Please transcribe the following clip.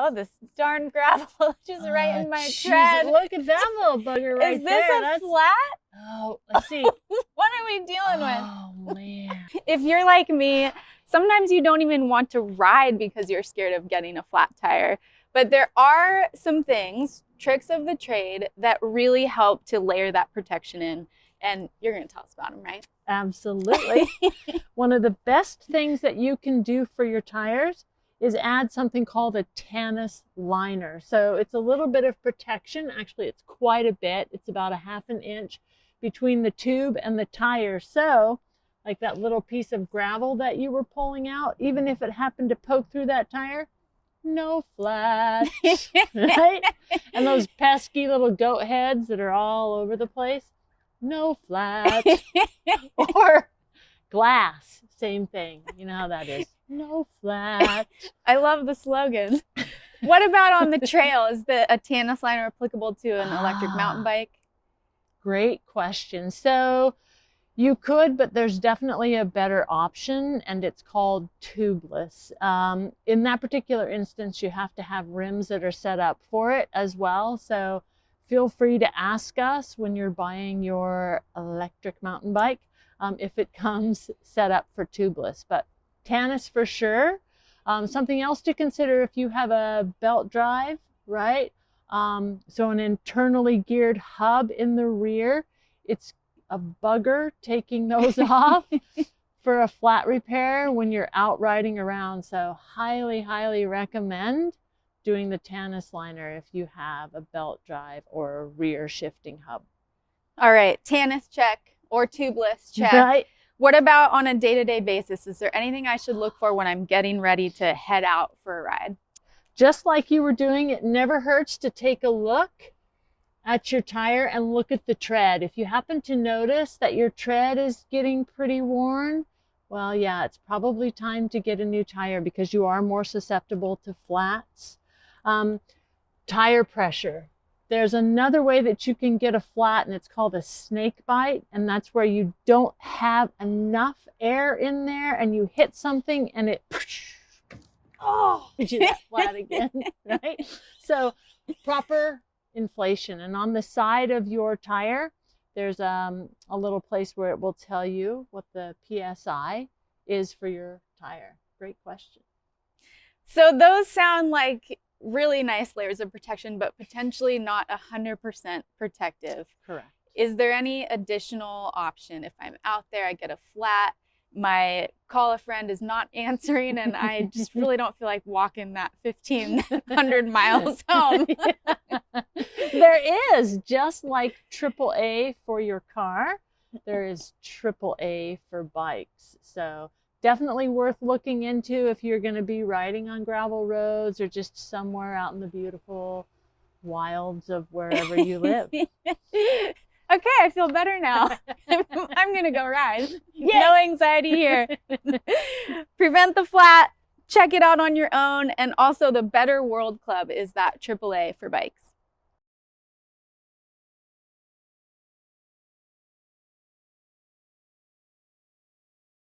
Oh, this darn gravel just right in my tread. Look at that little bugger right there. Is this a flat? Oh, let's see. What are we dealing with? Oh, man. If you're like me, sometimes you don't even want to ride because you're scared of getting a flat tire. But there are some things, tricks of the trade, that really help to layer that protection in. And you're going to tell us about them, right? Absolutely. One of the best things that you can do for your tires is add something called a Tanis Liner. So it's a little bit of protection. Actually, it's quite a bit. It's about 1/2 inch between the tube and the tire. So like that little piece of gravel that you were pulling out, even if it happened to poke through that tire, no flat, right? And those pesky little goat heads that are all over the place, no flat. Or glass, same thing. You know how that is. No flat. I love the slogan. What about on the trail? Is a Tanis Liner applicable to an electric mountain bike? Great question. So you could, but there's definitely a better option, and it's called Tubeless. In that particular instance, you have to have rims that are set up for it as well. So feel free to ask us when you're buying your electric mountain bike if it comes set up for Tubeless. But Tanis for sure. Something else to consider if you have a belt drive, right? So an internally geared hub in the rear, it's a bugger taking those off for a flat repair when you're out riding around. So highly, highly recommend doing the Tanis Liner if you have a belt drive or a rear shifting hub. All right, Tanis check or Tubeless check. Right. What about on a day-to-day basis? Is there anything I should look for when I'm getting ready to head out for a ride? Just like you were doing, it never hurts to take a look at your tire and look at the tread. If you happen to notice that your tread is getting pretty worn, well, yeah, it's probably time to get a new tire because you are more susceptible to flats. Tire pressure. There's another way that you can get a flat, and it's called a snake bite, and that's where you don't have enough air in there and you hit something and it gives you that flat again, right? So proper inflation. And on the side of your tire, there's a little place where it will tell you what the PSI is for your tire. Great question. So those sound like really nice layers of protection, but potentially not 100% protective. Correct. Is there any additional option if I'm out there, I get a flat, my call a friend is not answering, and I just really don't feel like walking that 1,500 miles home? There is, just like AAA for your car, there is AAA for bikes. So definitely worth looking into if you're going to be riding on gravel roads or just somewhere out in the beautiful wilds of wherever you live. Okay, I feel better now. I'm going to go ride. Yay. No anxiety here. Prevent the flat. Check it out on your own. And also the Better World Club is that AAA for bikes.